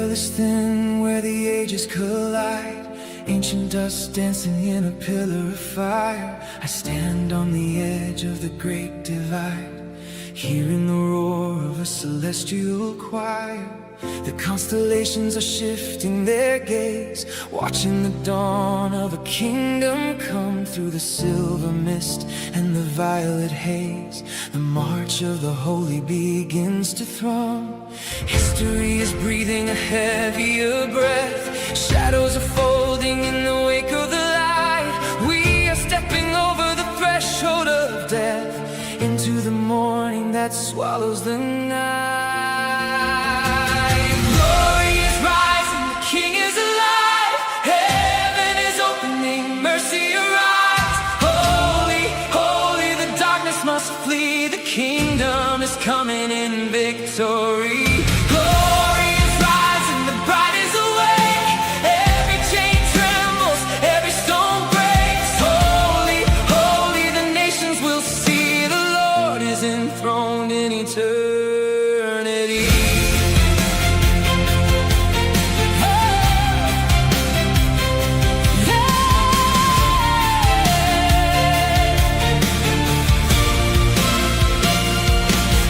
veil is thin where the ages collide, ancient dust dancing in a pillar of fire. I stand on the edge of the great divide, hearing the roar of a celestial choir. The constellations are shifting their gaze, watching the dawn of a kingdom come through the silver mist and the violet haze. The march of the holy begins to thrum. History is breathing a heavier breath. Shadows are folding in the wake of the light. We are stepping over the threshold of death into the morning that swallows the night. Glory is rising, the King is alive. Heaven is opening, mercy arrives. Holy, holy, the darkness must flee. The kingdom is coming in victory. Glory is rising, the bride is awake. Every chain trembles, every stone breaks. Holy, holy, the nations will see the Lord is enthroned in eternity.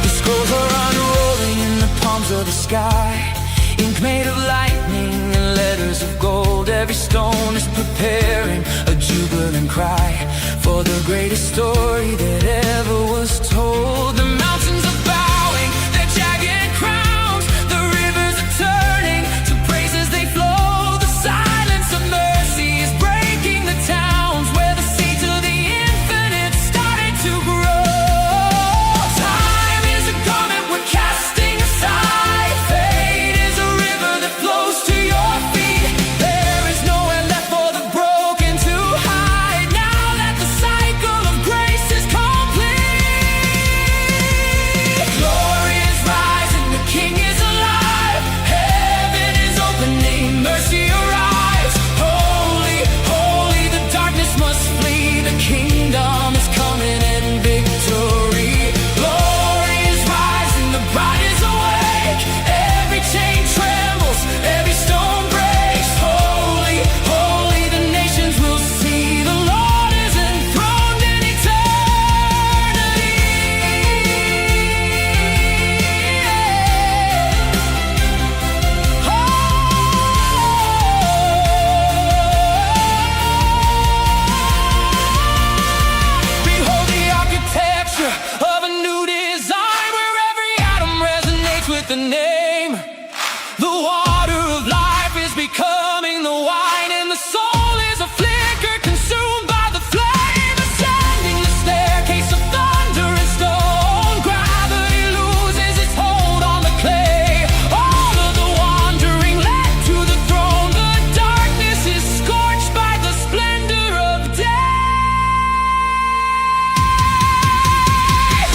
The scrolls are unrolling in the palms of the sky, ink made of lightning and letters of gold. Every stone is preparing a jubilant cry for the greatest story that ever was told. The mountains are bowing their jagged crowns, the rivers are turning to praises they flow. The silence of mercy is breaking the towns where the seeds of the infinite started to grow. Time is a garment we're casting aside. Fate is a river that flows to your feet. There is nowhere left for the broken to hide. Now that the cycle of grace is complete. Glory is rising, the King is alive. Heaven is opening, mercy arrives. Holy, holy, the darkness must flee. The kingdom is coming in victory. Glory is rising, the bride is awake. Every chain trembles, every stone breaks. Holy, holy, the nations will see the Lord is enthroned in eternity. Behold the architecture of a new design, where every atom resonates with the name. The water of life is becoming the wine, and the soul is a flicker consumed by the flame. Ascending the staircase of thunder and stone, gravity loses its hold on the clay. All of the wandering led to the throne. The darkness is scorched by the splendor of day.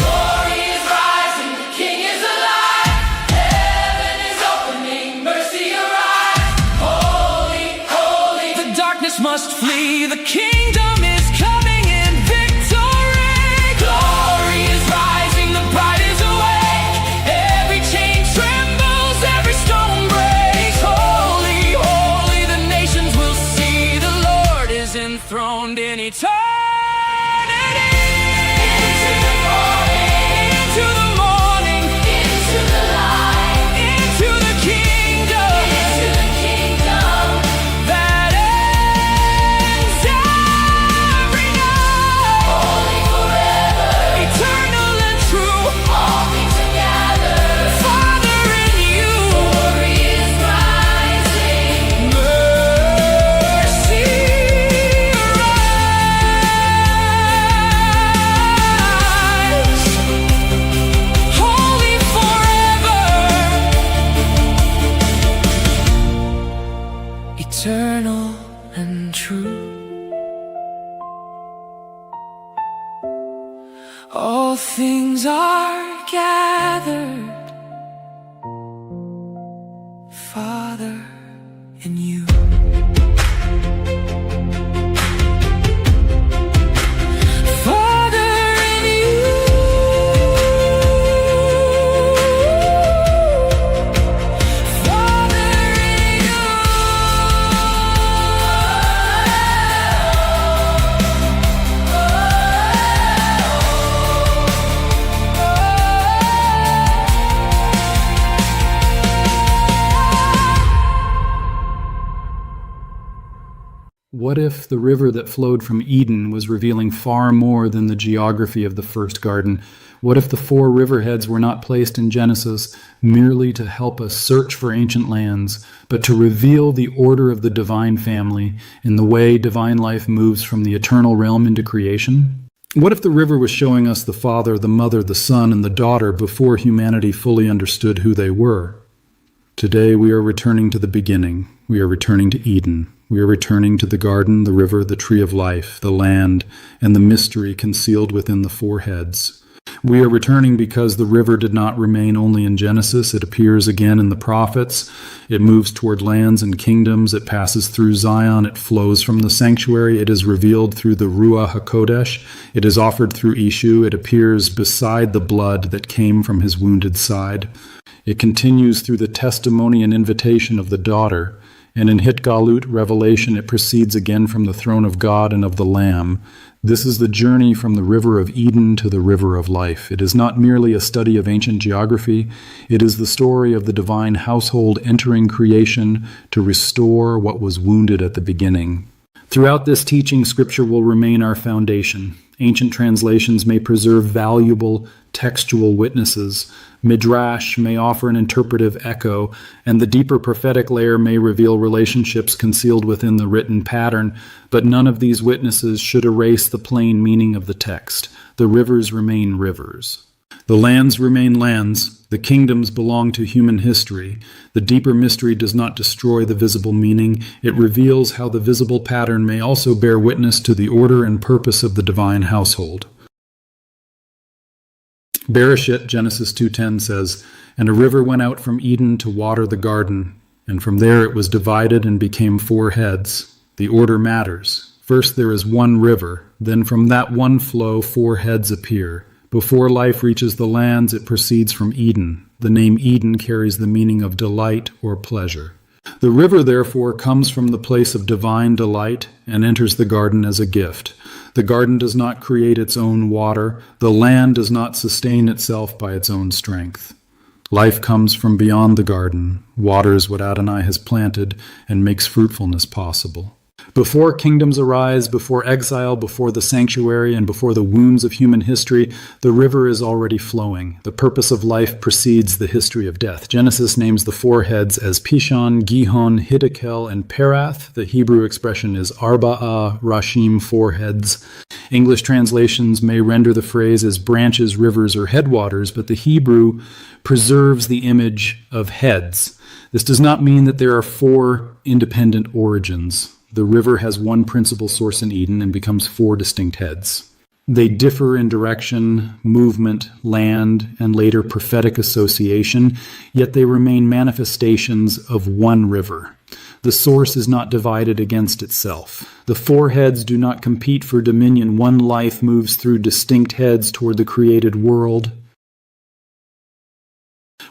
Glory is rising, the King is alive. Heaven is opening, mercy arrives. Holy, holy, the darkness must flee. The kingdom is coming in victory. Glory is rising, the bride is awake. Every chain trembles, every stone breaks. Holy, holy, the nations will see the Lord is enthroned in eternity. Into the morning, into the light, into the kingdom, that ends every night. Holy forever, eternal and true, all things together. Father in you, glory is rising, mercy arise. Holy forever, eternal and true. All things are gathered, Father, in you. Father, in you. Father, What if the river that flowed from Eden was revealing far more than the geography of the first garden? What if the 4 riverheads were not placed in Genesis merely to help us search for ancient lands, but to reveal the order of the divine family in the way divine life moves from the eternal realm into creation? What if the river was showing us the Father, the Mother, the Son, and the Daughter before humanity fully understood who they were? Today we are returning to the beginning. We are returning to Eden. We are returning to the garden, the river, the tree of life, the land, and the mystery concealed within the 4 heads. We are returning because the river did not remain only in Genesis. It appears again in the prophets. It moves toward lands and kingdoms. It passes through Zion. It flows from the sanctuary. It is revealed through the Ruah HaKodesh. It is offered through Ishu. It appears beside the blood that came from his wounded side. It continues through the testimony and invitation of the daughter. And in Hiddekel, Revelation, it proceeds again from the throne of God and of the Lamb. This is the journey from the river of Eden to the river of life. It is not merely a study of ancient geography. It is the story of the divine household entering creation to restore what was wounded at the beginning. Throughout this teaching, Scripture will remain our foundation. Ancient translations may preserve valuable textual witnesses. Midrash may offer an interpretive echo, and the deeper prophetic layer may reveal relationships concealed within the written pattern, but none of these witnesses should erase the plain meaning of the text. The rivers remain rivers. The lands remain lands. The kingdoms belong to human history. The deeper mystery does not destroy the visible meaning. It reveals how the visible pattern may also bear witness to the order and purpose of the divine household. Bereshit, Genesis 2:10 says, "And a river went out from Eden to water the garden, and from there it was divided and became 4 heads." The order matters. First there is one river, then from that one flow 4 heads appear. Before life reaches the lands, it proceeds from Eden. The name Eden carries the meaning of delight or pleasure. The river, therefore, comes from the place of divine delight and enters the garden as a gift. The garden does not create its own water. The land does not sustain itself by its own strength. Life comes from beyond the garden, waters what Adonai has planted, and makes fruitfulness possible. Before kingdoms arise, before exile, before the sanctuary, and before the wounds of human history, the river is already flowing. The purpose of life precedes the history of death. Genesis names the 4 heads as Pishon, Gihon, Hiddekel, and Perath. The Hebrew expression is Arba'ah Rashim, 4 heads. English translations may render the phrase as branches, rivers, or headwaters, but the Hebrew preserves the image of heads. This does not mean that there are 4 independent origins. The river has one principal source in Eden and becomes 4 distinct heads. They differ in direction, movement, land, and later prophetic association, yet they remain manifestations of one river. The source is not divided against itself. The 4 heads do not compete for dominion. One life moves through distinct heads toward the created world.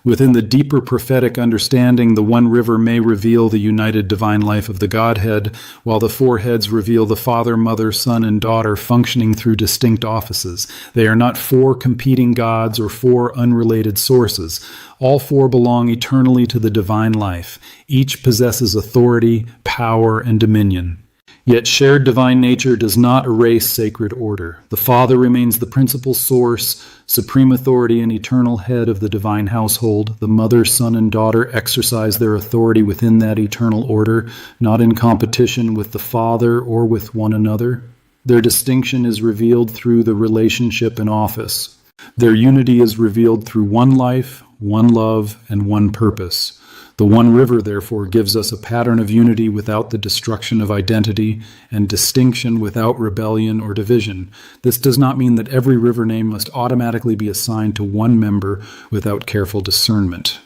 Within the deeper prophetic understanding, the one river may reveal the united divine life of the Godhead, while the 4 heads reveal the Father, Mother, Son, and Daughter functioning through distinct offices. They are not 4 competing gods or 4 unrelated sources. All 4 belong eternally to the divine life. Each possesses authority, power, and dominion. Yet shared divine nature does not erase sacred order. The Father remains the principal source, supreme authority, and eternal head of the divine household. The Mother, Son, and Daughter exercise their authority within that eternal order, not in competition with the Father or with one another. Their distinction is revealed through the relationship and office. Their unity is revealed through one life, one love, and one purpose. The one river, therefore, gives us a pattern of unity without the destruction of identity and distinction without rebellion or division. This does not mean that every river name must automatically be assigned to one member without careful discernment.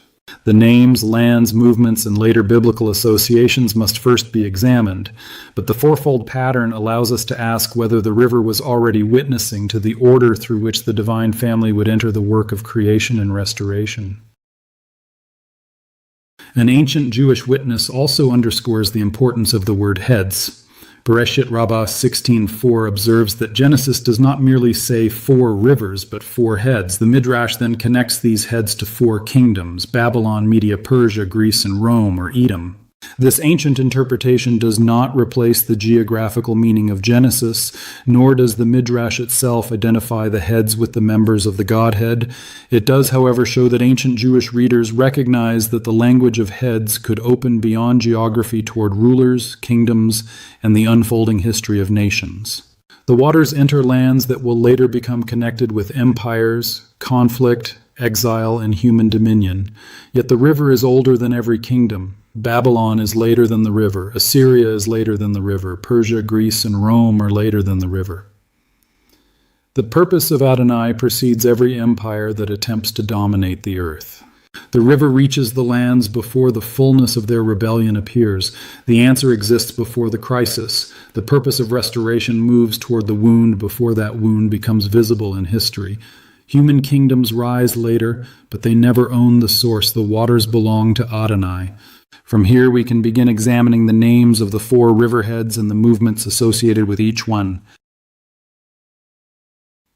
The names, lands, movements, and later biblical associations must first be examined, but the fourfold pattern allows us to ask whether the river was already witnessing to the order through which the divine family would enter the work of creation and restoration. An ancient Jewish witness also underscores the importance of the word heads. Bereshit Rabbah 16:4 observes that Genesis does not merely say 4 rivers, but 4 heads. The Midrash then connects these heads to 4 kingdoms: Babylon, Media, Persia, Greece, and Rome, or Edom. This ancient interpretation does not replace the geographical meaning of Genesis, nor does the Midrash itself identify the heads with the members of the Godhead. It does, however, show that ancient Jewish readers recognized that the language of heads could open beyond geography toward rulers, kingdoms, and the unfolding history of nations. The waters enter lands that will later become connected with empires, conflict, exile, and human dominion. Yet the river is older than every kingdom. Babylon is later than the river. Assyria is later than the river. Persia, Greece, and Rome are later than the river. The purpose of Adonai precedes every empire that attempts to dominate the earth. The river reaches the lands before the fullness of their rebellion appears. The answer exists before the crisis. The purpose of restoration moves toward the wound before that wound becomes visible in history. Human kingdoms rise later, but they never own the source. The waters belong to Adonai. From here we can begin examining the names of the 4 riverheads and the movements associated with each one.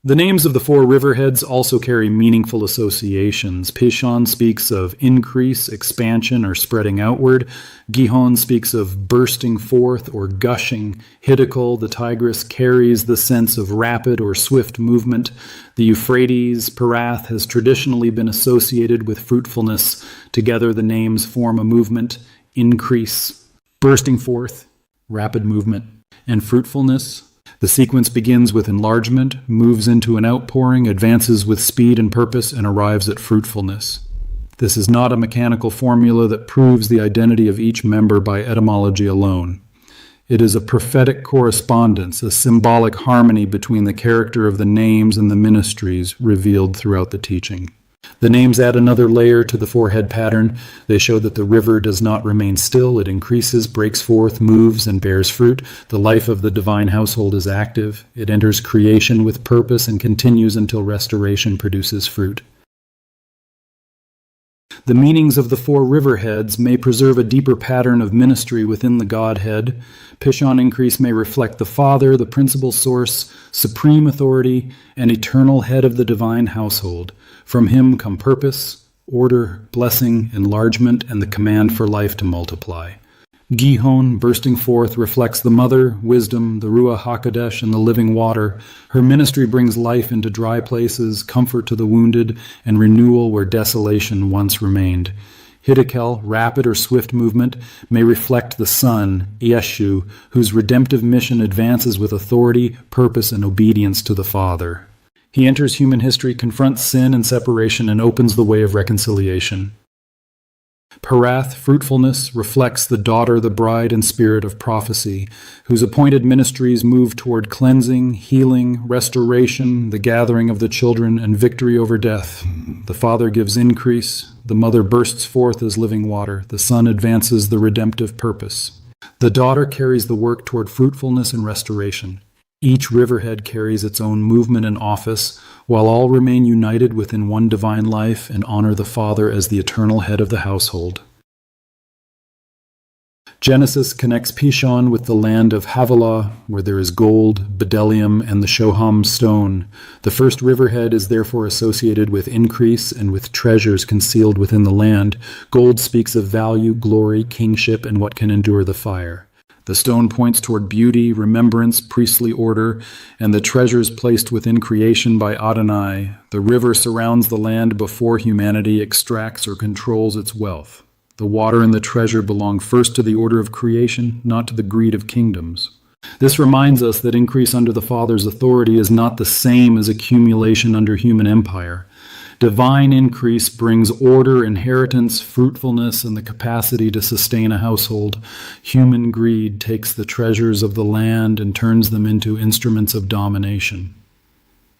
The names of the 4 riverheads also carry meaningful associations. Pishon speaks of increase, expansion, or spreading outward. Gihon speaks of bursting forth or gushing. Hiddekel, the Tigris, carries the sense of rapid or swift movement. The Euphrates, Perath, has traditionally been associated with fruitfulness. Together the names form a movement: increase, bursting forth, rapid movement, and fruitfulness. The sequence begins with enlargement, moves into an outpouring, advances with speed and purpose, and arrives at fruitfulness. This is not a mechanical formula that proves the identity of each member by etymology alone. It is a prophetic correspondence, a symbolic harmony between the character of the names and the ministries revealed throughout the teaching. The names add another layer to the 4-head pattern. They show that the river does not remain still. It increases, breaks forth, moves, and bears fruit. The life of the divine household is active. It enters creation with purpose and continues until restoration produces fruit. The meanings of the 4 riverheads may preserve a deeper pattern of ministry within the Godhead. Pishon increase may reflect the Father, the principal source, supreme authority, and eternal head of the divine household. From him come purpose, order, blessing, enlargement, and the command for life to multiply. Gihon, bursting forth, reflects the Mother, wisdom, the Ruah HaKodesh, and the living water. Her ministry brings life into dry places, comfort to the wounded, and renewal where desolation once remained. Hiddekel, rapid or swift movement, may reflect the Son, Yeshu, whose redemptive mission advances with authority, purpose, and obedience to the Father. He enters human history, confronts sin and separation, and opens the way of reconciliation. Perath, fruitfulness, reflects the daughter, the bride, and spirit of prophecy, whose appointed ministries move toward cleansing, healing, restoration, the gathering of the children, and victory over death. The Father gives increase, the Mother bursts forth as living water, the Son advances the redemptive purpose. The daughter carries the work toward fruitfulness and restoration. Each riverhead carries its own movement and office, while all remain united within one divine life and honor the Father as the eternal head of the household. Genesis connects Pishon with the land of Havilah, where there is gold, bdellium, and the shoham stone. The first riverhead is therefore associated with increase and with treasures concealed within the land. Gold speaks of value, glory, kingship, and what can endure the fire. The stone points toward beauty, remembrance, priestly order, and the treasures placed within creation by Adonai. The river surrounds the land before humanity extracts or controls its wealth. The water and the treasure belong first to the order of creation, not to the greed of kingdoms. This reminds us that increase under the Father's authority is not the same as accumulation under human empire. Divine increase brings order, inheritance, fruitfulness, and the capacity to sustain a household. Human greed takes the treasures of the land and turns them into instruments of domination.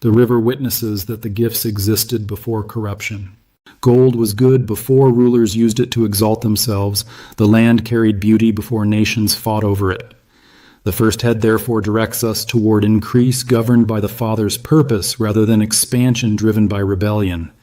The river witnesses that the gifts existed before corruption. Gold was good before rulers used it to exalt themselves. The land carried beauty before nations fought over it. The first head therefore directs us toward increase governed by the Father's purpose rather than expansion driven by rebellion.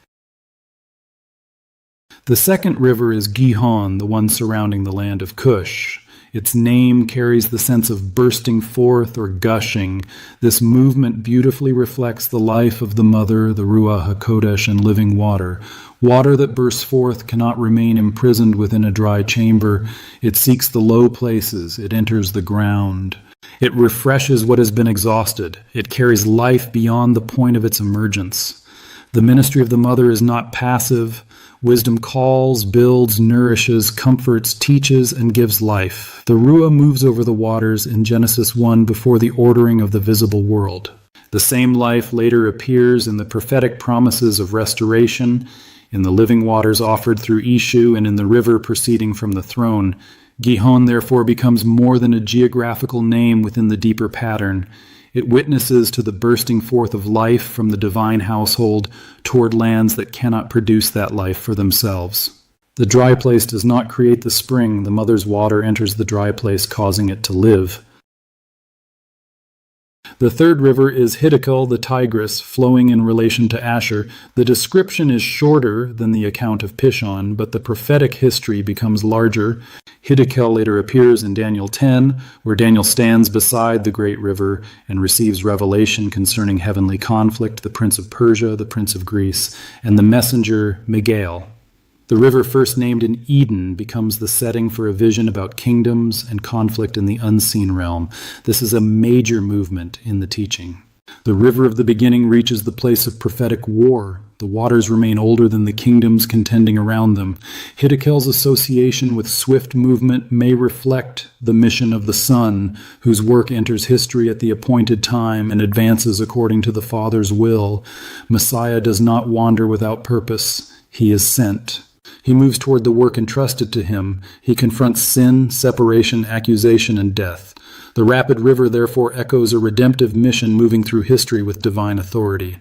The second river is Gihon, the one surrounding the land of Cush. Its name carries the sense of bursting forth or gushing. This movement beautifully reflects the life of the mother, the Ruah HaKodesh, and living water. Water that bursts forth cannot remain imprisoned within a dry chamber. It seeks the low places. It enters the ground. It refreshes what has been exhausted. It carries life beyond the point of its emergence. The ministry of the mother is not passive. Wisdom calls, builds, nourishes, comforts, teaches, and gives life. The Ruah moves over the waters in Genesis 1 before the ordering of the visible world. The same life later appears in the prophetic promises of restoration, in the living waters offered through Ishu, and in the river proceeding from the throne. Gihon therefore becomes more than a geographical name within the deeper pattern. It witnesses to the bursting forth of life from the divine household toward lands that cannot produce that life for themselves. The dry place does not create the spring. The mother's water enters the dry place, causing it to live. The third river is Hiddekel, the Tigris, flowing in relation to Asher. The description is shorter than the account of Pishon, but the prophetic history becomes larger. Hiddekel later appears in Daniel 10, where Daniel stands beside the great river and receives revelation concerning heavenly conflict, the prince of Persia, the prince of Greece, and the messenger Miguel. The river first named in Eden becomes the setting for a vision about kingdoms and conflict in the unseen realm. This is a major movement in the teaching. The river of the beginning reaches the place of prophetic war. The waters remain older than the kingdoms contending around them. Hiddekel's association with swift movement may reflect the mission of the Son, whose work enters history at the appointed time and advances according to the Father's will. Messiah does not wander without purpose. He is sent. He moves toward the work entrusted to him. He confronts sin, separation, accusation, and death. The rapid river therefore echoes a redemptive mission moving through history with divine authority.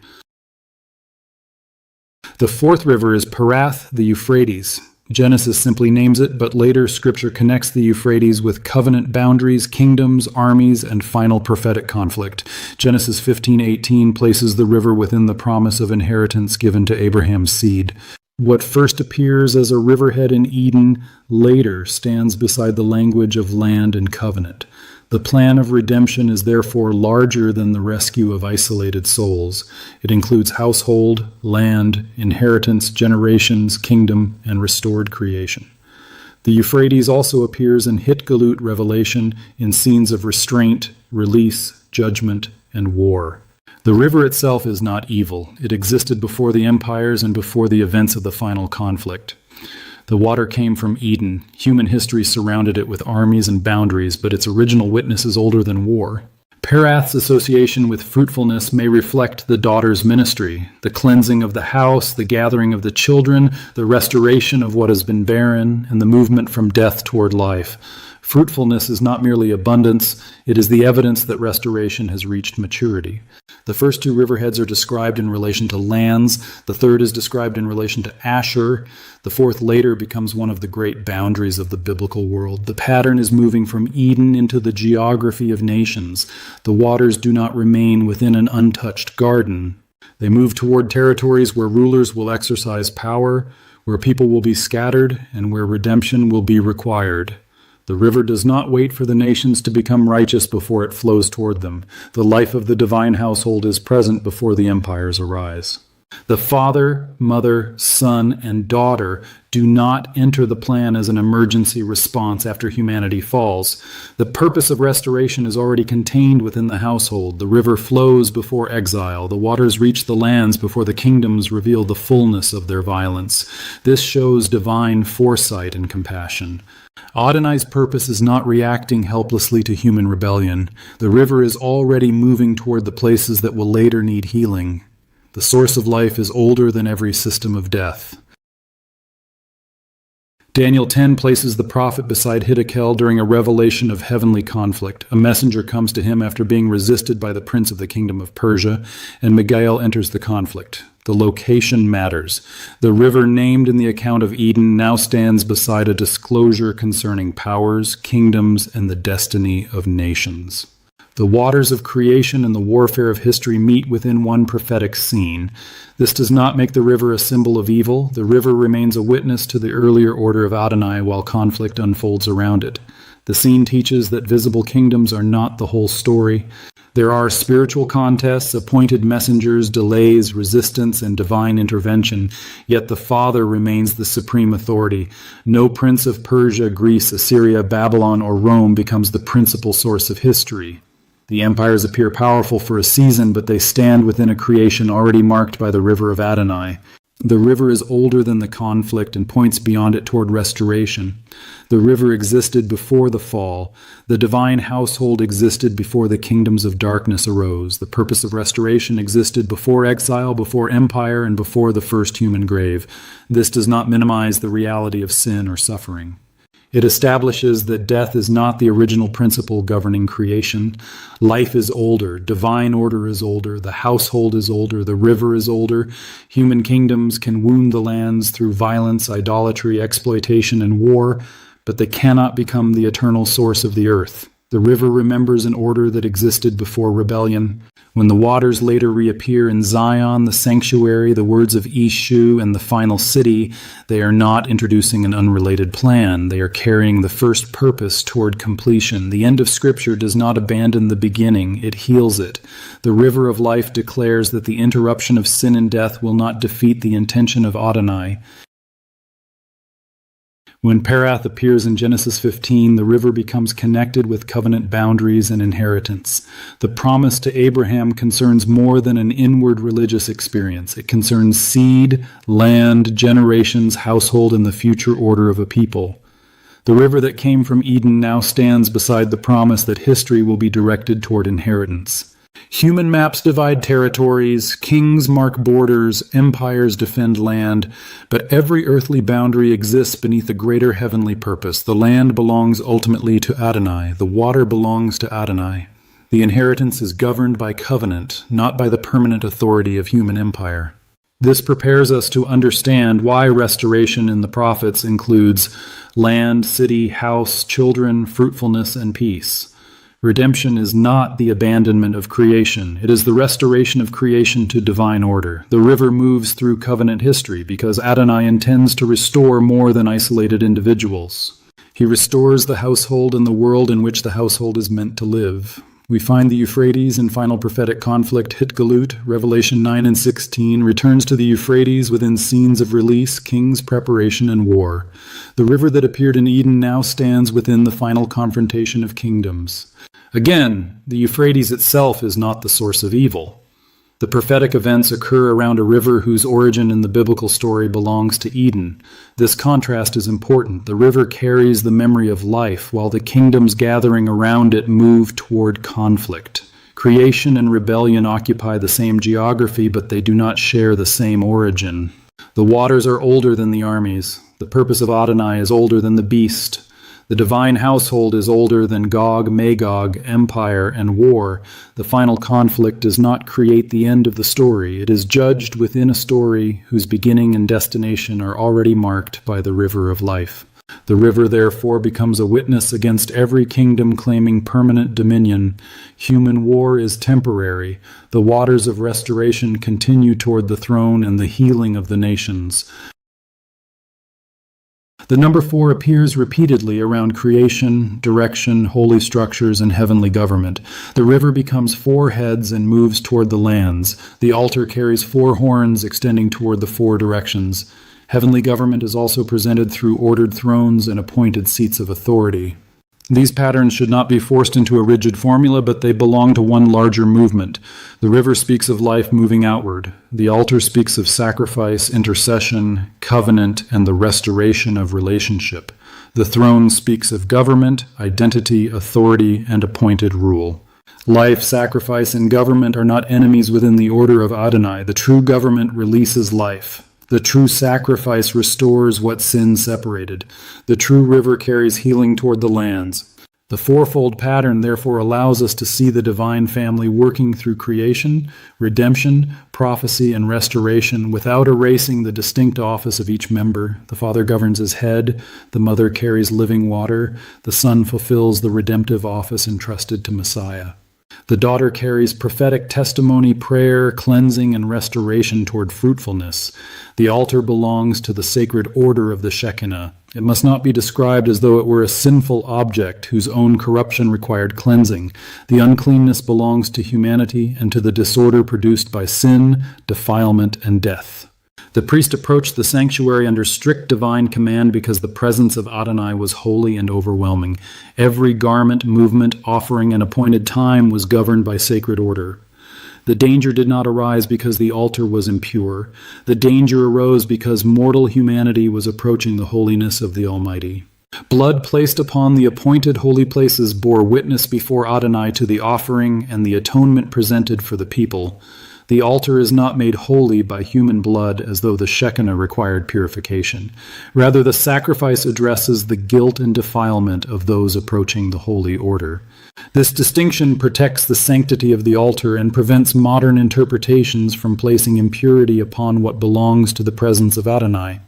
The fourth river is Perath, the Euphrates. Genesis simply names it, but later Scripture connects the Euphrates with covenant boundaries, kingdoms, armies, and final prophetic conflict. Genesis 15:18 places the river within the promise of inheritance given to Abraham's seed. What first appears as a riverhead in Eden later stands beside the language of land and covenant. The plan of redemption is therefore larger than the rescue of isolated souls. It includes household, land, inheritance, generations, kingdom, and restored creation. The Euphrates also appears in Hiddekel revelation in scenes of restraint, release, judgment, and war. The river itself is not evil. It existed before the empires and before the events of the final conflict. The water came from Eden. Human history surrounded it with armies and boundaries, but its original witness is older than war. Perath's association with fruitfulness may reflect the daughter's ministry, the cleansing of the house, the gathering of the children, the restoration of what has been barren, and the movement from death toward life. Fruitfulness is not merely abundance, it is the evidence that restoration has reached maturity. The first two riverheads are described in relation to lands, the third is described in relation to Asher, the fourth later becomes one of the great boundaries of the biblical world. The pattern is moving from Eden into the geography of nations. The waters do not remain within an untouched garden. They move toward territories where rulers will exercise power, where people will be scattered, and where redemption will be required. The river does not wait for the nations to become righteous before it flows toward them. The life of the divine household is present before the empires arise. The father, mother, son, and daughter do not enter the plan as an emergency response after humanity falls. The purpose of restoration is already contained within the household. The river flows before exile. The waters reach the lands before the kingdoms reveal the fullness of their violence. This shows divine foresight and compassion. Adonai's purpose is not reacting helplessly to human rebellion. The river is already moving toward the places that will later need healing. The source of life is older than every system of death. Daniel 10 places the prophet beside Hiddekel during a revelation of heavenly conflict. A messenger comes to him after being resisted by the prince of the kingdom of Persia, and Miguel enters the conflict. The location matters. The river named in the account of Eden now stands beside a disclosure concerning powers, kingdoms, and the destiny of nations. The waters of creation and the warfare of history meet within one prophetic scene. This does not make the river a symbol of evil. The river remains a witness to the earlier order of Adonai while conflict unfolds around it. The scene teaches that visible kingdoms are not the whole story. There are spiritual contests, appointed messengers, delays, resistance, and divine intervention, yet the Father remains the supreme authority. No prince of Persia, Greece, Assyria, Babylon, or Rome becomes the principal source of history. The empires appear powerful for a season, but they stand within a creation already marked by the river of Adonai. The river is older than the conflict and points beyond it toward restoration. The river existed before the fall. The divine household existed before the kingdoms of darkness arose. The purpose of restoration existed before exile, before empire, and before the first human grave. This does not minimize the reality of sin or suffering. It establishes that death is not the original principle governing creation. Life is older, divine order is older, the household is older, the river is older. Human kingdoms can wound the lands through violence, idolatry, exploitation, and war, but they cannot become the eternal source of the earth. The river remembers an order that existed before rebellion. When the waters later reappear in Zion, the sanctuary, the words of Ishu, and the final city, they are not introducing an unrelated plan. They are carrying the first purpose toward completion. The end of Scripture does not abandon the beginning, it heals it. The river of life declares that the interruption of sin and death will not defeat the intention of Adonai. When Perath appears in Genesis 15, the river becomes connected with covenant boundaries and inheritance. The promise to Abraham concerns more than an inward religious experience. It concerns seed, land, generations, household, and the future order of a people. The river that came from Eden now stands beside the promise that history will be directed toward inheritance. Human maps divide territories, kings mark borders, empires defend land, but every earthly boundary exists beneath a greater heavenly purpose. The land belongs ultimately to Adonai. The water belongs to Adonai. The inheritance is governed by covenant, not by the permanent authority of human empire. This prepares us to understand why restoration in the prophets includes land, city, house, children, fruitfulness, and peace. Redemption is not the abandonment of creation. It is the restoration of creation to divine order. The river moves through covenant history because Adonai intends to restore more than isolated individuals. He restores the household and the world in which the household is meant to live. We find the Euphrates in final prophetic conflict. Hiddekel, Revelation 9 and 16, returns to the Euphrates within scenes of release, kings, preparation, and war. The river that appeared in Eden now stands within the final confrontation of kingdoms. Again, the Euphrates itself is not the source of evil. The prophetic events occur around a river whose origin in the biblical story belongs to Eden. This contrast is important. The river carries the memory of life, while the kingdoms gathering around it move toward conflict. Creation and rebellion occupy the same geography, but they do not share the same origin. The waters are older than the armies. The purpose of Adonai is older than the beast. The divine household is older than Gog, Magog, empire, and war. The final conflict does not create the end of the story. It is judged within a story whose beginning and destination are already marked by the river of life. The river, therefore, becomes a witness against every kingdom claiming permanent dominion. Human war is temporary. The waters of restoration continue toward the throne and the healing of the nations. The number 4 appears repeatedly around creation, direction, holy structures, and heavenly government. The river becomes 4 heads and moves toward the lands. The altar carries 4 horns extending toward the 4 directions. Heavenly government is also presented through ordered thrones and appointed seats of authority. These patterns should not be forced into a rigid formula, but they belong to one larger movement. The river speaks of life moving outward. The altar speaks of sacrifice, intercession, covenant, and the restoration of relationship. The throne speaks of government, identity, authority, and appointed rule. Life, sacrifice, and government are not enemies within the order of Adonai. The true government releases life. The true sacrifice restores what sin separated. The true river carries healing toward the lands. The fourfold pattern therefore allows us to see the divine family working through creation, redemption, prophecy, and restoration without erasing the distinct office of each member. The Father governs as head, the Mother carries living water, the Son fulfills the redemptive office entrusted to Messiah. The daughter carries prophetic testimony, prayer, cleansing, and restoration toward fruitfulness. The altar belongs to the sacred order of the Shekinah. It must not be described as though it were a sinful object whose own corruption required cleansing. The uncleanness belongs to humanity and to the disorder produced by sin, defilement, and death. The priest approached the sanctuary under strict divine command because the presence of Adonai was holy and overwhelming. Every garment, movement, offering, and appointed time was governed by sacred order. The danger did not arise because the altar was impure. The danger arose because mortal humanity was approaching the holiness of the Almighty. Blood placed upon the appointed holy places bore witness before Adonai to the offering and the atonement presented for the people. The altar is not made holy by human blood as though the Shekinah required purification. Rather, the sacrifice addresses the guilt and defilement of those approaching the holy order. This distinction protects the sanctity of the altar and prevents modern interpretations from placing impurity upon what belongs to the presence of Adonai.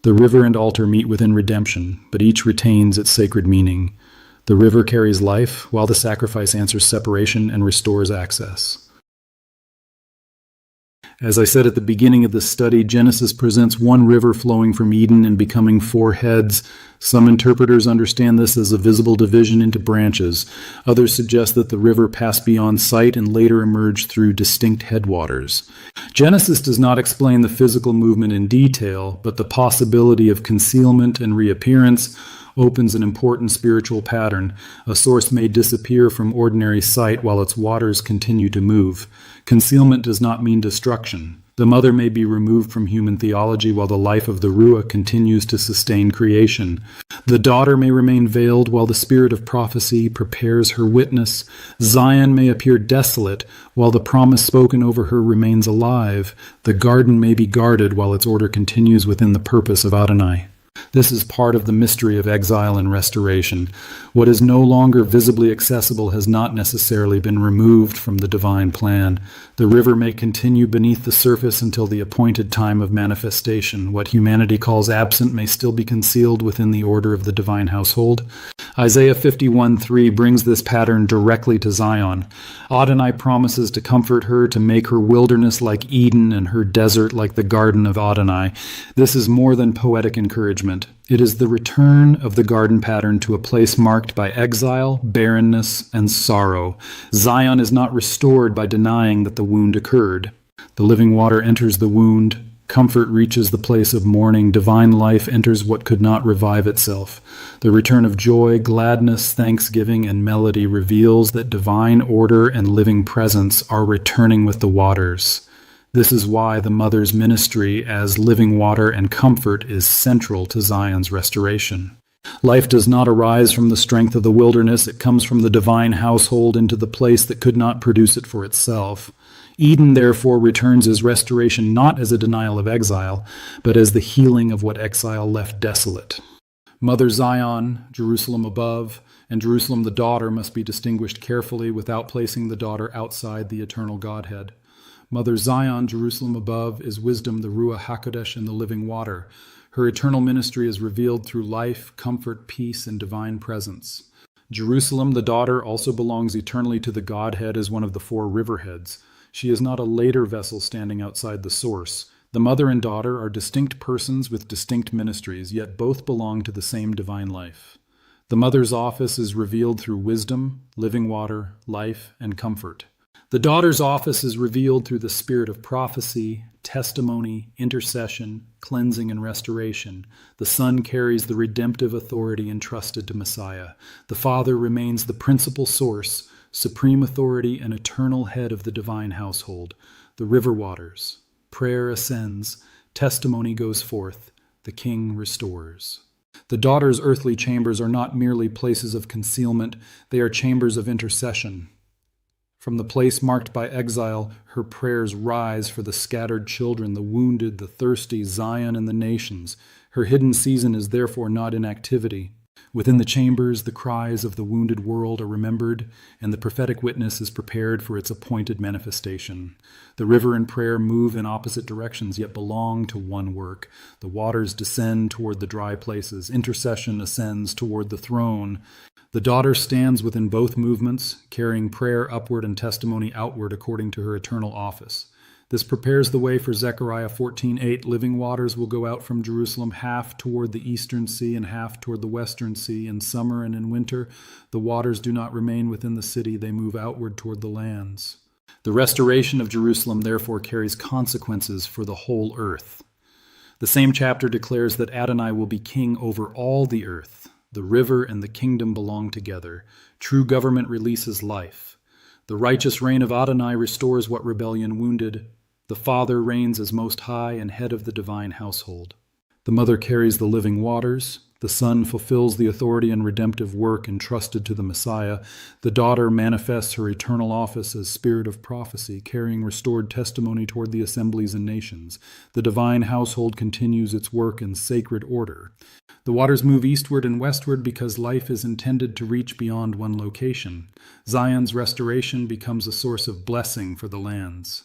The river and altar meet within redemption, but each retains its sacred meaning. The river carries life, while the sacrifice answers separation and restores access. As I said at the beginning of this study, Genesis presents one river flowing from Eden and becoming four heads. Some interpreters understand this as a visible division into branches. Others suggest that the river passed beyond sight and later emerged through distinct headwaters. Genesis does not explain the physical movement in detail, but the possibility of concealment and reappearance opens an important spiritual pattern. A source may disappear from ordinary sight while its waters continue to move. Concealment does not mean destruction. The mother may be removed from human theology while the life of the Ruah continues to sustain creation. The daughter may remain veiled while the spirit of prophecy prepares her witness. Zion may appear desolate while the promise spoken over her remains alive. The garden may be guarded while its order continues within the purpose of Adonai. This is part of the mystery of exile and restoration. What is no longer visibly accessible has not necessarily been removed from the divine plan. The river may continue beneath the surface until the appointed time of manifestation. What humanity calls absent may still be concealed within the order of the divine household. Isaiah 51:3 brings this pattern directly to Zion. Adonai promises to comfort her, to make her wilderness like Eden and her desert like the garden of Adonai. This is more than poetic encouragement. It is the return of the garden pattern to a place marked by exile, barrenness, and sorrow. Zion is not restored by denying that the wound occurred. The living water enters the wound. Comfort reaches the place of mourning. Divine life enters what could not revive itself. The return of joy, gladness, thanksgiving, and melody reveals that divine order and living presence are returning with the waters. This is why the mother's ministry as living water and comfort is central to Zion's restoration. Life does not arise from the strength of the wilderness. It comes from the divine household into the place that could not produce it for itself. Eden, therefore, returns as restoration not as a denial of exile, but as the healing of what exile left desolate. Mother Zion, Jerusalem above, and Jerusalem the daughter must be distinguished carefully without placing the daughter outside the eternal Godhead. Mother Zion, Jerusalem above, is wisdom, the Ruah HaKodesh, and the living water. Her eternal ministry is revealed through life, comfort, peace, and divine presence. Jerusalem, the daughter, also belongs eternally to the Godhead as one of the four riverheads. She is not a later vessel standing outside the source. The mother and daughter are distinct persons with distinct ministries, yet both belong to the same divine life. The mother's office is revealed through wisdom, living water, life, and comfort. The daughter's office is revealed through the spirit of prophecy, testimony, intercession, cleansing, and restoration. The Son carries the redemptive authority entrusted to Messiah. The Father remains the principal source, supreme authority, and eternal head of the divine household. The river waters. Prayer ascends. Testimony goes forth. The King restores. The daughter's earthly chambers are not merely places of concealment. They are chambers of intercession. From the place marked by exile, her prayers rise for the scattered children, the wounded, the thirsty, Zion, and the nations. Her hidden season is therefore not inactivity. Within the chambers, the cries of the wounded world are remembered, and the prophetic witness is prepared for its appointed manifestation. The river and prayer move in opposite directions, yet belong to one work. The waters descend toward the dry places. Intercession ascends toward the throne. The daughter stands within both movements, carrying prayer upward and testimony outward according to her eternal office. This prepares the way for Zechariah 14:8. Living waters will go out from Jerusalem, half toward the eastern sea and half toward the western sea. In summer and in winter, the waters do not remain within the city. They move outward toward the lands. The restoration of Jerusalem, therefore, carries consequences for the whole earth. The same chapter declares that Adonai will be king over all the earth. The river and the kingdom belong together. True government releases life. The righteous reign of Adonai restores what rebellion wounded. The Father reigns as Most High and head of the divine household. The Mother carries the living waters. The Son fulfills the authority and redemptive work entrusted to the Messiah. The Daughter manifests her eternal office as Spirit of prophecy, carrying restored testimony toward the assemblies and nations. The divine household continues its work in sacred order. The waters move eastward and westward because life is intended to reach beyond one location. Zion's restoration becomes a source of blessing for the lands.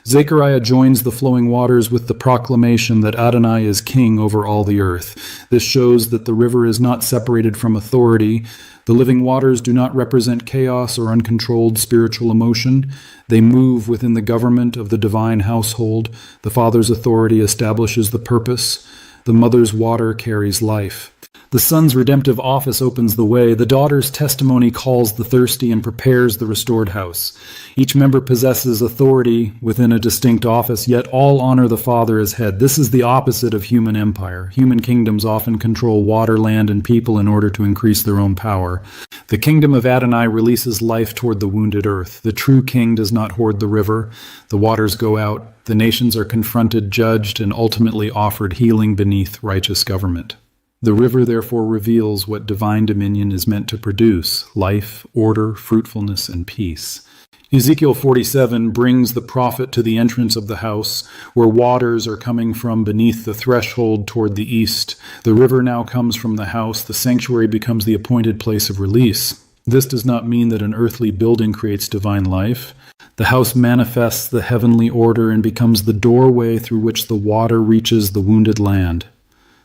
Zechariah joins the flowing waters with the proclamation that Adonai is king over all the earth. This shows that the river is not separated from authority. The living waters do not represent chaos or uncontrolled spiritual emotion. They move within the government of the divine household. The Father's authority establishes the purpose. The Mother's water carries life. The Son's redemptive office opens the way. The Daughter's testimony calls the thirsty and prepares the restored house. Each member possesses authority within a distinct office, yet all honor the Father as head. This is the opposite of human empire. Human kingdoms often control water, land, and people in order to increase their own power. The kingdom of Adonai releases life toward the wounded earth. The true king does not hoard the river. The waters go out. The nations are confronted, judged, and ultimately offered healing beneath righteous government. The river therefore reveals what divine dominion is meant to produce: life, order, fruitfulness, and peace. Ezekiel 47 brings the prophet to the entrance of the house, where waters are coming from beneath the threshold toward the east. The river now comes from the house. The sanctuary becomes the appointed place of release. This does not mean that an earthly building creates divine life. The house manifests the heavenly order and becomes the doorway through which the water reaches the wounded land.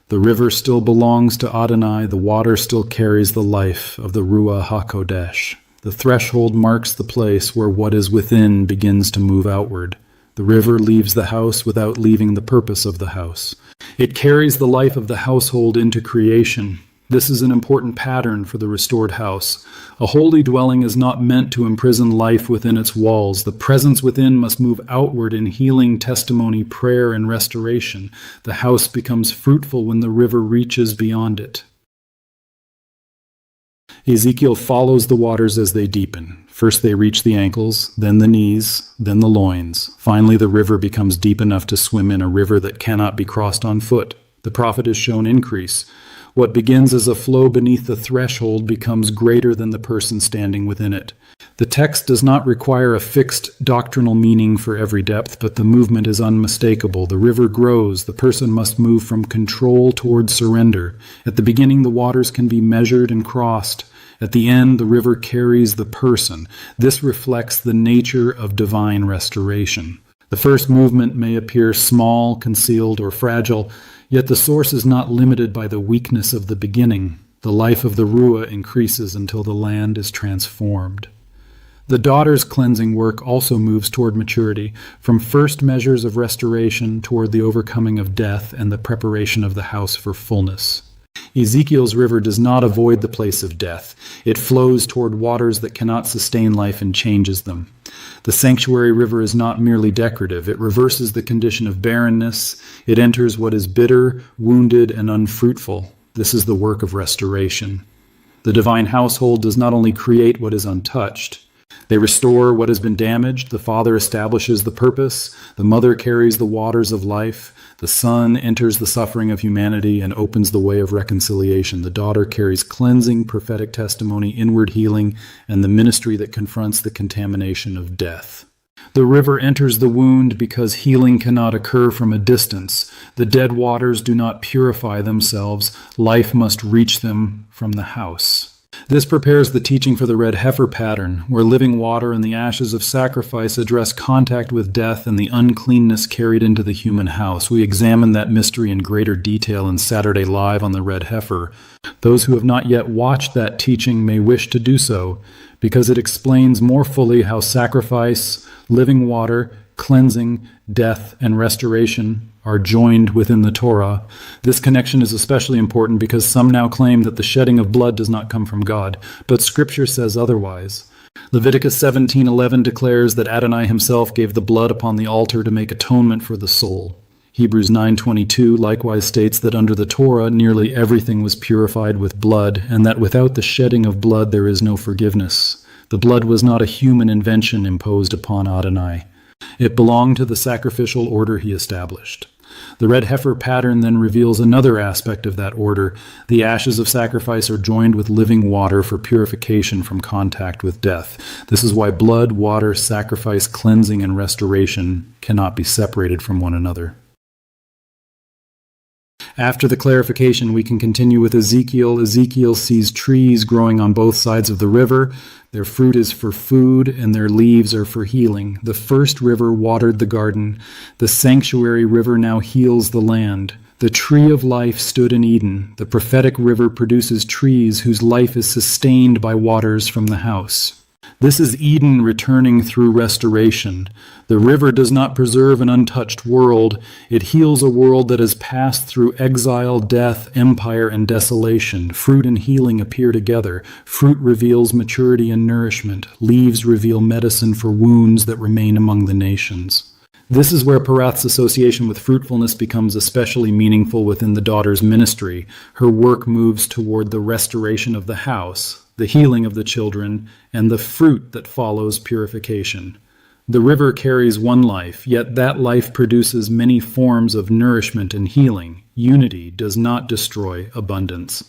The river still belongs to Adonai. The water still carries the life of the Ruah HaKodesh. The threshold marks the place where what is within begins to move outward. The river leaves the house without leaving the purpose of the house. It carries the life of the household into creation. This is an important pattern for the restored house. A holy dwelling is not meant to imprison life within its walls. The presence within must move outward in healing, testimony, prayer, and restoration. The house becomes fruitful when the river reaches beyond it. Ezekiel follows the waters as they deepen. First they reach the ankles, then the knees, then the loins. Finally, the river becomes deep enough to swim in, a river that cannot be crossed on foot. The prophet is shown increase. What begins as a flow beneath the threshold becomes greater than the person standing within it. The text does not require a fixed doctrinal meaning for every depth, but the movement is unmistakable. The river grows. The person must move from control toward surrender. At the beginning, the waters can be measured and crossed. At the end, the river carries the person. This reflects the nature of divine restoration. The first movement may appear small, concealed, or fragile, yet the source is not limited by the weakness of the beginning. The life of the Ruah increases until the land is transformed. The daughter's cleansing work also moves toward maturity, from first measures of restoration toward the overcoming of death and the preparation of the house for fullness. Ezekiel's river does not avoid the place of death. It flows toward waters that cannot sustain life and changes them. The sanctuary river is not merely decorative. It reverses the condition of barrenness. It enters what is bitter, wounded, and unfruitful. This is the work of restoration. The divine household does not only create what is untouched. They restore what has been damaged. The Father establishes the purpose. The Mother carries the waters of life. The Son enters the suffering of humanity and opens the way of reconciliation. The Daughter carries cleansing, prophetic testimony, inward healing, and the ministry that confronts the contamination of death. The river enters the wound because healing cannot occur from a distance. The dead waters do not purify themselves. Life must reach them from the house. This prepares the teaching for the red heifer pattern, where living water and the ashes of sacrifice address contact with death and the uncleanness carried into the human house. We examine that mystery in greater detail in Saturday Live on the red heifer. Those who have not yet watched that teaching may wish to do so, because it explains more fully how sacrifice, living water, cleansing, death, and restoration are joined within the Torah. This connection is especially important because some now claim that the shedding of blood does not come from God, but Scripture says otherwise. Leviticus 17:11 declares that Adonai himself gave the blood upon the altar to make atonement for the soul. Hebrews 9:22 likewise states that under the Torah nearly everything was purified with blood, and that without the shedding of blood there is no forgiveness. The blood was not a human invention imposed upon Adonai. It belonged to the sacrificial order he established. The red heifer pattern then reveals another aspect of that order. The ashes of sacrifice are joined with living water for purification from contact with death. This is why blood, water, sacrifice, cleansing, and restoration cannot be separated from one another. After the clarification, we can continue with Ezekiel. Ezekiel sees trees growing on both sides of the river. Their fruit is for food, and their leaves are for healing. The first river watered the garden. The sanctuary river now heals the land. The tree of life stood in Eden. The prophetic river produces trees whose life is sustained by waters from the house. This is Eden returning through restoration. The river does not preserve an untouched world. It heals a world that has passed through exile, death, empire, and desolation. Fruit and healing appear together. Fruit reveals maturity and nourishment. Leaves reveal medicine for wounds that remain among the nations. This is where Perath's association with fruitfulness becomes especially meaningful within the daughter's ministry. Her work moves toward the restoration of the house, the healing of the children, and the fruit that follows purification. The river carries one life, yet that life produces many forms of nourishment and healing. Unity does not destroy abundance.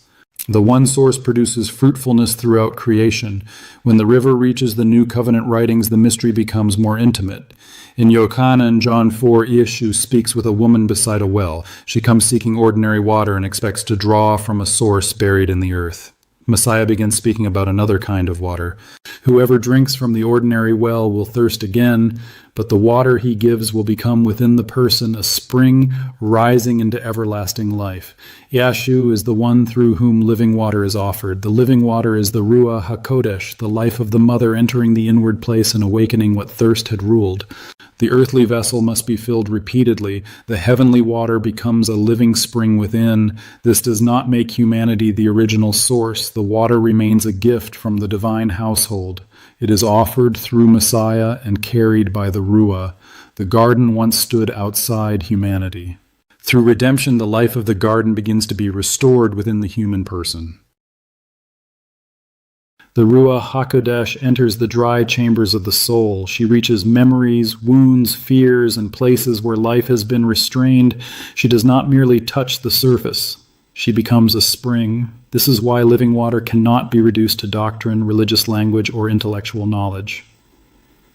The one source produces fruitfulness throughout creation. When the river reaches the New Covenant writings, the mystery becomes more intimate. In Yochanan, John 4, Yeshu speaks with a woman beside a well. She comes seeking ordinary water and expects to draw from a source buried in the earth. Messiah begins speaking about another kind of water. Whoever drinks from the ordinary well will thirst again, but the water he gives will become within the person a spring rising into everlasting life. Yeshu is the one through whom living water is offered. The living water is the Ruah HaKodesh, the life of the mother entering the inward place and awakening what thirst had ruled. The earthly vessel must be filled repeatedly. The heavenly water becomes a living spring within. This does not make humanity the original source. The water remains a gift from the divine household. It is offered through Messiah and carried by the Ruah. The garden once stood outside humanity. Through redemption, the life of the garden begins to be restored within the human person. The Ruah HaKodesh enters the dry chambers of the soul. She reaches memories, wounds, fears, and places where life has been restrained. She does not merely touch the surface. She becomes a spring. This is why living water cannot be reduced to doctrine, religious language, or intellectual knowledge.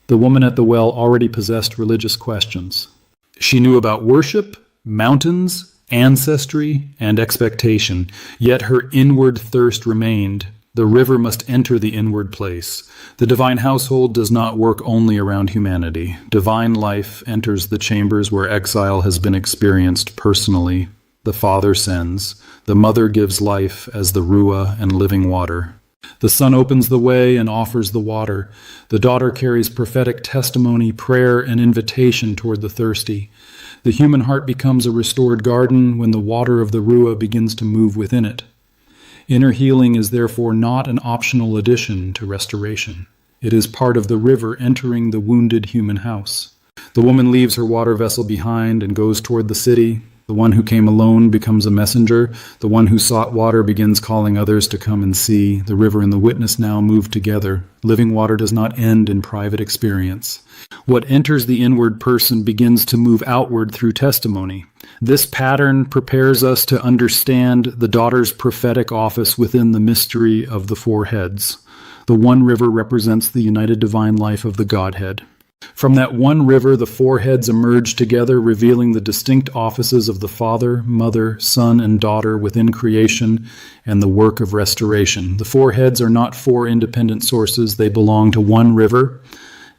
The woman at the well already possessed religious questions. She knew about worship, mountains, ancestry, and expectation, yet her inward thirst remained. The river must enter the inward place. The divine household does not work only around humanity. Divine life enters the chambers where exile has been experienced personally. The Father sends. The Mother gives life as the Ruah and living water. The Son opens the way and offers the water. The daughter carries prophetic testimony, prayer, and invitation toward the thirsty. The human heart becomes a restored garden when the water of the Ruah begins to move within it. Inner healing is therefore not an optional addition to restoration. It is part of the river entering the wounded human house. The woman leaves her water vessel behind and goes toward the city. The one who came alone becomes a messenger. The one who sought water begins calling others to come and see. The river and the witness now move together. Living water does not end in private experience. What enters the inward person begins to move outward through testimony. This pattern prepares us to understand the daughter's prophetic office within the mystery of the four heads. The one river represents the united divine life of the Godhead. From that one river, the four heads emerged together, revealing the distinct offices of the Father, Mother, Son, and Daughter within creation and the work of restoration. The four heads are not four independent sources. They belong to one river.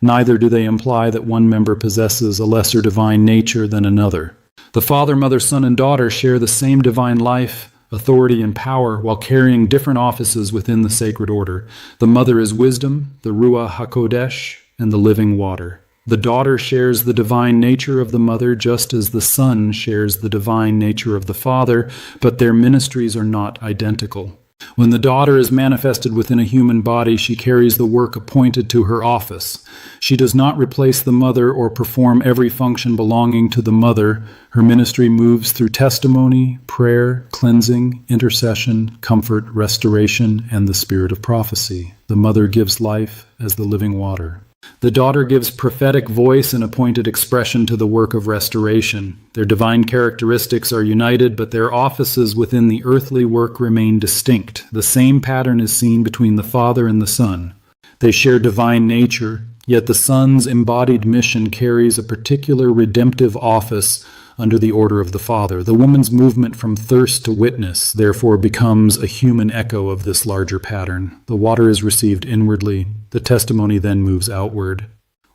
Neither do they imply that one member possesses a lesser divine nature than another. The Father, Mother, Son, and Daughter share the same divine life, authority, and power while carrying different offices within the sacred order. The Mother is wisdom, the Ruah HaKodesh, and the living water. The daughter shares the divine nature of the mother just as the son shares the divine nature of the father, but their ministries are not identical. When the daughter is manifested within a human body, she carries the work appointed to her office. She does not replace the mother or perform every function belonging to the mother. Her ministry moves through testimony, prayer, cleansing, intercession, comfort, restoration, and the spirit of prophecy. The mother gives life as the living water. The daughter gives prophetic voice and appointed expression to the work of restoration. Their divine characteristics are united, but their offices within the earthly work remain distinct. The same pattern is seen between the Father and the Son. They share divine nature, yet the Son's embodied mission carries a particular redemptive office under the order of the Father. The woman's movement from thirst to witness, therefore, becomes a human echo of this larger pattern. The water is received inwardly. The testimony then moves outward.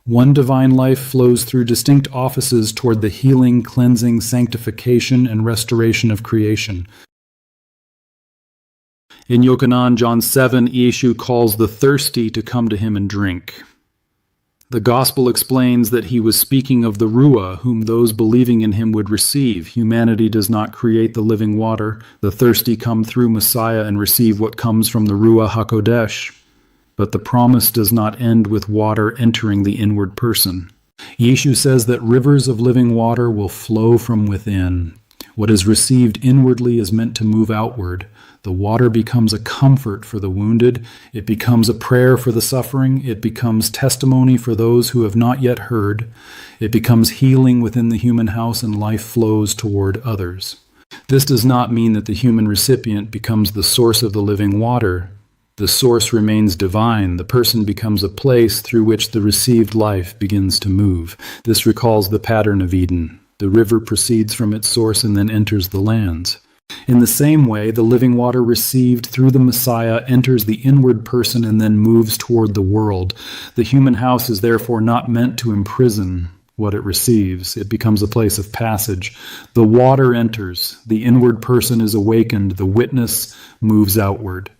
One divine life flows through distinct offices toward the healing, cleansing, sanctification, and restoration of creation. In Yochanan, John 7, Yeshu calls the thirsty to come to him and drink. The gospel explains that he was speaking of the Ruah, whom those believing in him would receive. Humanity does not create the living water. The thirsty come through Messiah and receive what comes from the Ruah HaKodesh. But the promise does not end with water entering the inward person. Yeshu says that rivers of living water will flow from within. What is received inwardly is meant to move outward. The water becomes a comfort for the wounded. It becomes a prayer for the suffering. It becomes testimony for those who have not yet heard. It becomes healing within the human house, and life flows toward others. This does not mean that the human recipient becomes the source of the living water. The source remains divine. The person becomes a place through which the received life begins to move. This recalls the pattern of Eden. The river proceeds from its source and then enters the lands. In the same way, the living water received through the Messiah enters the inward person and then moves toward the world. The human house is therefore not meant to imprison what it receives. It becomes a place of passage. The water enters. The inward person is awakened. The witness moves outward.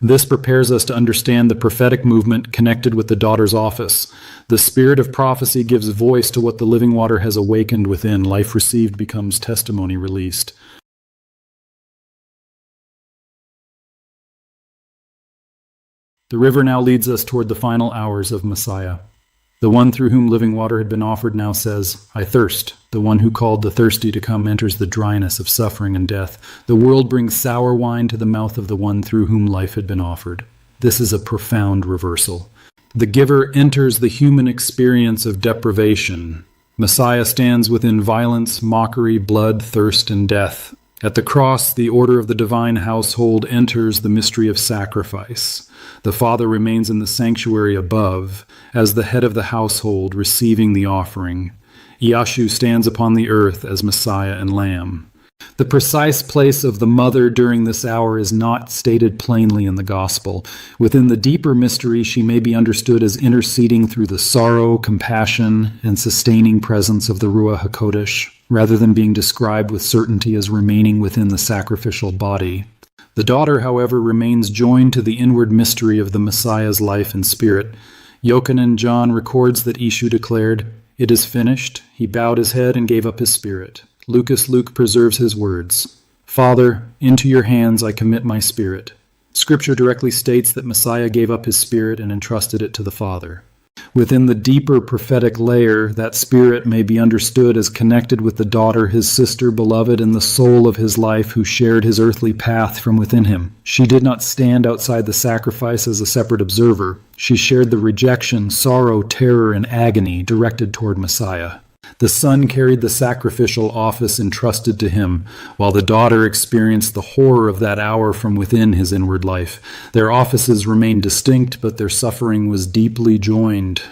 This prepares us to understand the prophetic movement connected with the daughter's office. The spirit of prophecy gives voice to what the living water has awakened within. Life received becomes testimony released. The river now leads us toward the final hours of Messiah. The one through whom living water had been offered now says, "I thirst." The one who called the thirsty to come enters the dryness of suffering and death. The world brings sour wine to the mouth of the one through whom life had been offered. This is a profound reversal. The giver enters the human experience of deprivation. Messiah stands within violence, mockery, blood, thirst, and death. At the cross, the order of the divine household enters the mystery of sacrifice. The Father remains in the sanctuary above, as the head of the household, receiving the offering. Yeshu stands upon the earth as Messiah and Lamb. The precise place of the mother during this hour is not stated plainly in the gospel. Within the deeper mystery, she may be understood as interceding through the sorrow, compassion, and sustaining presence of the Ruah HaKodesh, rather than being described with certainty as remaining within the sacrificial body. The daughter, however, remains joined to the inward mystery of the Messiah's life and spirit. Yochanan John records that Yeshu declared, "It is finished." He bowed his head and gave up his spirit. Luke preserves his words, "Father, into your hands I commit my spirit." Scripture directly states that Messiah gave up his spirit and entrusted it to the Father. Within the deeper prophetic layer, that spirit may be understood as connected with the daughter, his sister, beloved, and the soul of his life who shared his earthly path from within him. She did not stand outside the sacrifice as a separate observer. She shared the rejection, sorrow, terror, and agony directed toward Messiah. The son carried the sacrificial office entrusted to him, while the daughter experienced the horror of that hour from within his inward life. Their offices remained distinct, but their suffering was deeply joined.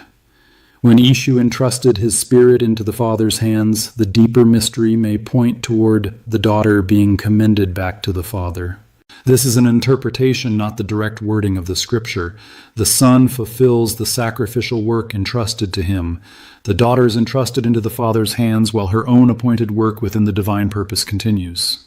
When Ishu entrusted his spirit into the father's hands, the deeper mystery may point toward the daughter being commended back to the father. This is an interpretation, not the direct wording of the scripture. The son fulfills the sacrificial work entrusted to him. The daughter is entrusted into the father's hands while her own appointed work within the divine purpose continues.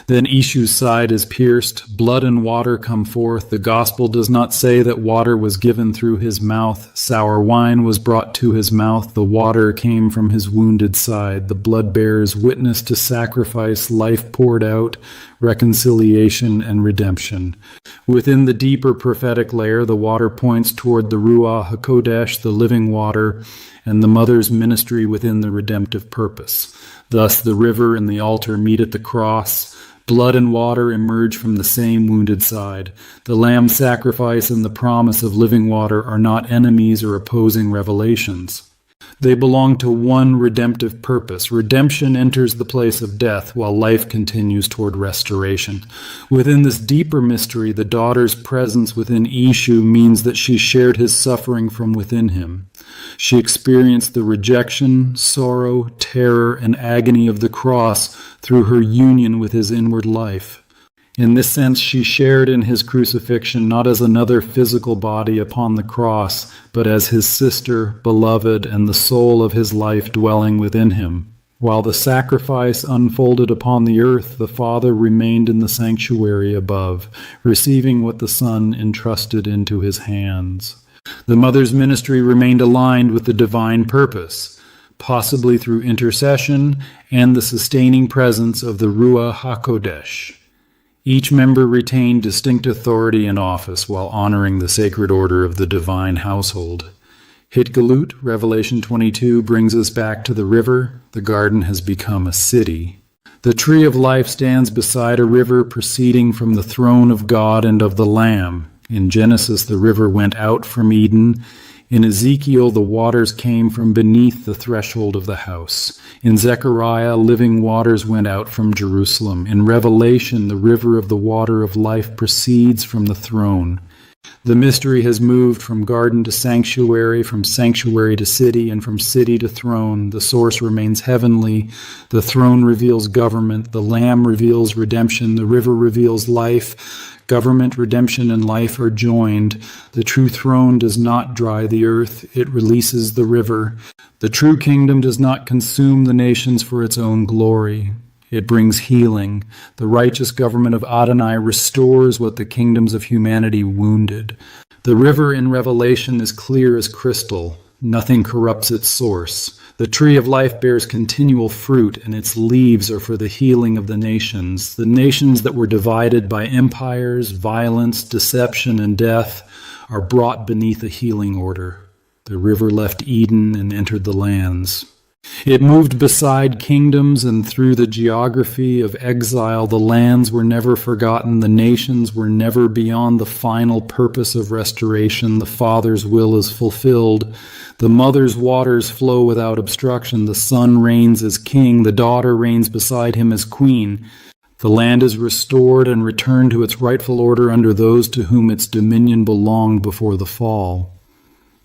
Then Ishu's side is pierced, blood and water come forth. The gospel does not say that water was given through his mouth. Sour wine was brought to his mouth. The water came from his wounded side. The blood bears witness to sacrifice, life poured out, reconciliation, and redemption. Within the deeper prophetic layer, the water points toward the Ruah HaKodesh, the living water, and the mother's ministry within the redemptive purpose. Thus, the river and the altar meet at the cross. Blood and water emerge from the same wounded side. The lamb sacrifice and the promise of living water are not enemies or opposing revelations. They belong to one redemptive purpose. Redemption enters the place of death, while life continues toward restoration. Within this deeper mystery, the daughter's presence within Ishu means that she shared his suffering from within him. She experienced the rejection, sorrow, terror, and agony of the cross through her union with his inward life. In this sense, she shared in his crucifixion not as another physical body upon the cross, but as his sister, beloved, and the soul of his life dwelling within him. While the sacrifice unfolded upon the earth, the Father remained in the sanctuary above, receiving what the Son entrusted into his hands. The mother's ministry remained aligned with the divine purpose, possibly through intercession and the sustaining presence of the Ruah HaKodesh. Each member retained distinct authority and office while honoring the sacred order of the divine household. Hiddekel, Revelation 22, brings us back to the river. The garden has become a city. The tree of life stands beside a river proceeding from the throne of God and of the Lamb. In Genesis, the river went out from Eden. In Ezekiel, the waters came from beneath the threshold of the house. In Zechariah, living waters went out from Jerusalem. In Revelation, the river of the water of life proceeds from the throne. The mystery has moved from garden to sanctuary, from sanctuary to city, and from city to throne. The source remains heavenly. The throne reveals government. The Lamb reveals redemption. The river reveals life. Government, redemption, and life are joined. The true throne does not dry the earth. It releases the river. The true kingdom does not consume the nations for its own glory. It brings healing. The righteous government of Adonai restores what the kingdoms of humanity wounded. The river in Revelation is clear as crystal. Nothing corrupts its source. The tree of life bears continual fruit, and its leaves are for the healing of the nations that were divided by empires, violence, deception, and death, are brought beneath a healing order. The river left Eden and entered the lands. It moved beside kingdoms, and through the geography of exile, the lands were never forgotten. The nations were never beyond the final purpose of restoration. The Father's will is fulfilled. The mother's waters flow without obstruction. The Son reigns as king. The daughter reigns beside him as queen. The land is restored and returned to its rightful order under those to whom its dominion belonged before the fall.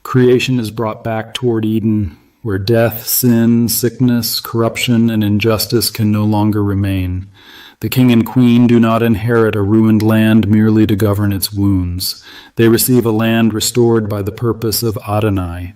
Creation is brought back toward Eden, where death, sin, sickness, corruption, and injustice can no longer remain. The king and queen do not inherit a ruined land merely to govern its wounds. They receive a land restored by the purpose of Adonai.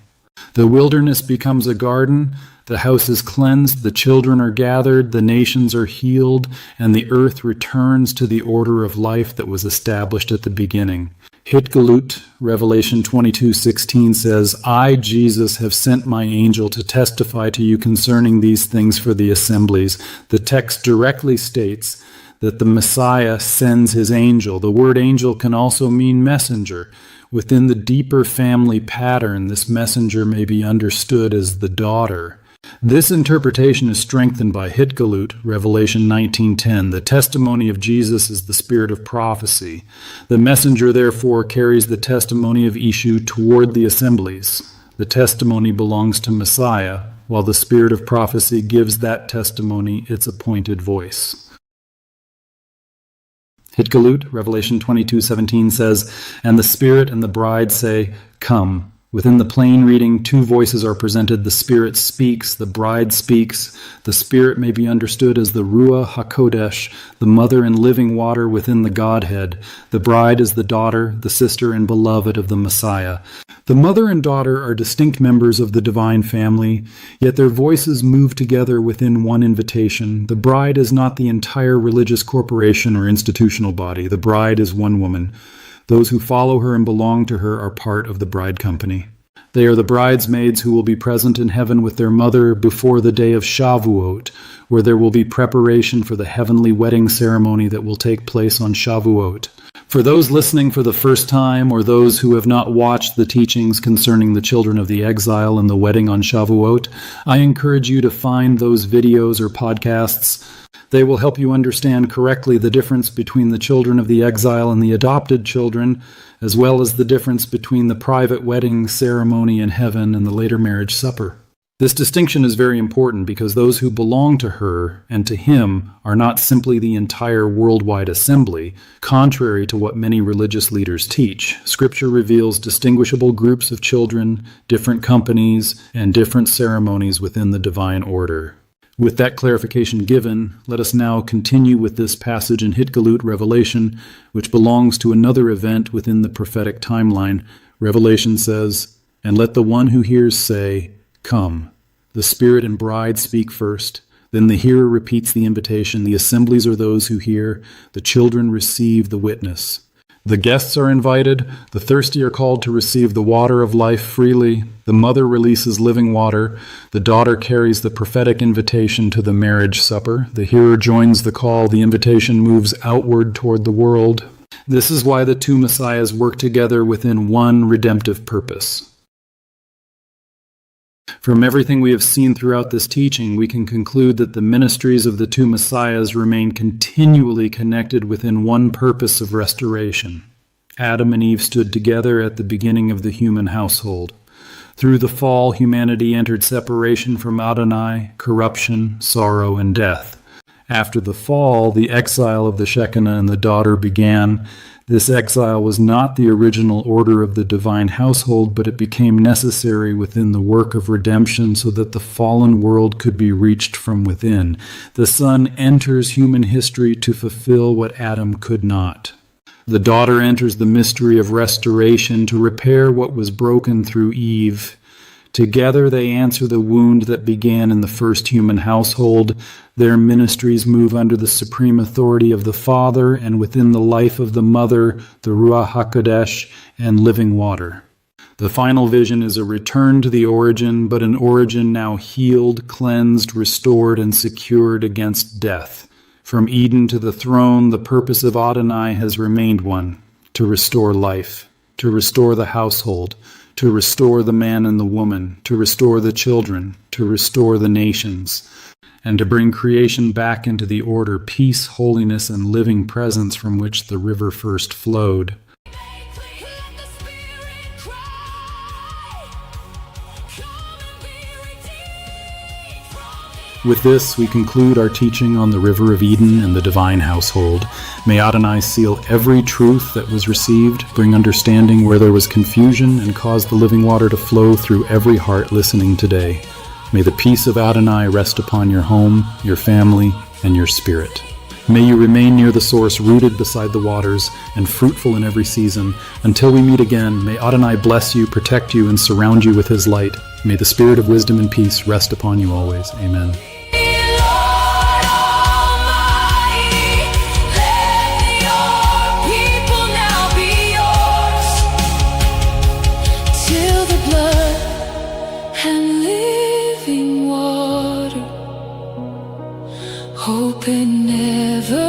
The wilderness becomes a garden, the house is cleansed, the children are gathered, the nations are healed, and the earth returns to the order of life that was established at the beginning. Hiddekel, Revelation 22:16 says, I, Jesus, have sent my angel to testify to you concerning these things for the assemblies. The text directly states that the Messiah sends his angel. The word angel can also mean messenger. Within the deeper family pattern, this messenger may be understood as the daughter. This interpretation is strengthened by Hiddekel, Revelation 19:10. The testimony of Jesus is the spirit of prophecy. The messenger, therefore, carries the testimony of Ishu toward the assemblies. The testimony belongs to Messiah, while the spirit of prophecy gives that testimony its appointed voice. Hiddekel, Revelation 22:17 says, And the Spirit and the bride say, Come. Within the plain reading, two voices are presented. The Spirit speaks, the bride speaks. The Spirit may be understood as the Ruah HaKodesh, the mother and living water within the Godhead. The bride is the daughter, the sister and beloved of the Messiah. The mother and daughter are distinct members of the divine family, yet their voices move together within one invitation. The bride is not the entire religious corporation or institutional body. The bride is one woman. Those who follow her and belong to her are part of the bride company. They are the bridesmaids who will be present in heaven with their mother before the day of Shavuot, where there will be preparation for the heavenly wedding ceremony that will take place on Shavuot. For those listening for the first time, or those who have not watched the teachings concerning the children of the exile and the wedding on Shavuot, I encourage you to find those videos or podcasts. They will help you understand correctly the difference between the children of the exile and the adopted children, as well as the difference between the private wedding ceremony in heaven and the later marriage supper. This distinction is very important because those who belong to her and to him are not simply the entire worldwide assembly, contrary to what many religious leaders teach. Scripture reveals distinguishable groups of children, different companies, and different ceremonies within the divine order. With that clarification given, let us now continue with this passage in Hiddekel Revelation, which belongs to another event within the prophetic timeline. Revelation says, "And let the one who hears say, 'Come.' The Spirit and bride speak first. Then the hearer repeats the invitation. The assemblies are those who hear. The children receive the witness. The guests are invited. The thirsty are called to receive the water of life freely. The mother releases living water. The daughter carries the prophetic invitation to the marriage supper. The hearer joins the call. The invitation moves outward toward the world." This is why the two messiahs work together within one redemptive purpose. From everything we have seen throughout this teaching, we can conclude that the ministries of the two messiahs remain continually connected within one purpose of restoration. Adam and Eve stood together at the beginning of the human household. Through the fall, humanity entered separation from Adonai, corruption, sorrow, and death. After the fall, the exile of the Shekinah and the daughter began. This exile was not the original order of the divine household, but it became necessary within the work of redemption so that the fallen world could be reached from within. The Son enters human history to fulfill what Adam could not. The daughter enters the mystery of restoration to repair what was broken through Eve. Together they answer the wound that began in the first human household. Their ministries move under the supreme authority of the Father and within the life of the Mother, the Ruah HaKodesh, and living water. The final vision is a return to the origin, but an origin now healed, cleansed, restored, and secured against death. From Eden to the throne, the purpose of Adonai has remained one: to restore life, to restore the household, to restore the man and the woman, to restore the children, to restore the nations, and to bring creation back into the order, peace, holiness, and living presence from which the river first flowed. With this, we conclude our teaching on the River of Eden and the divine household. May Adonai seal every truth that was received, bring understanding where there was confusion, and cause the living water to flow through every heart listening today. May the peace of Adonai rest upon your home, your family, and your spirit. May you remain near the source, rooted beside the waters, and fruitful in every season. Until we meet again, may Adonai bless you, protect you, and surround you with his light. May the spirit of wisdom and peace rest upon you always. Amen. Hope it never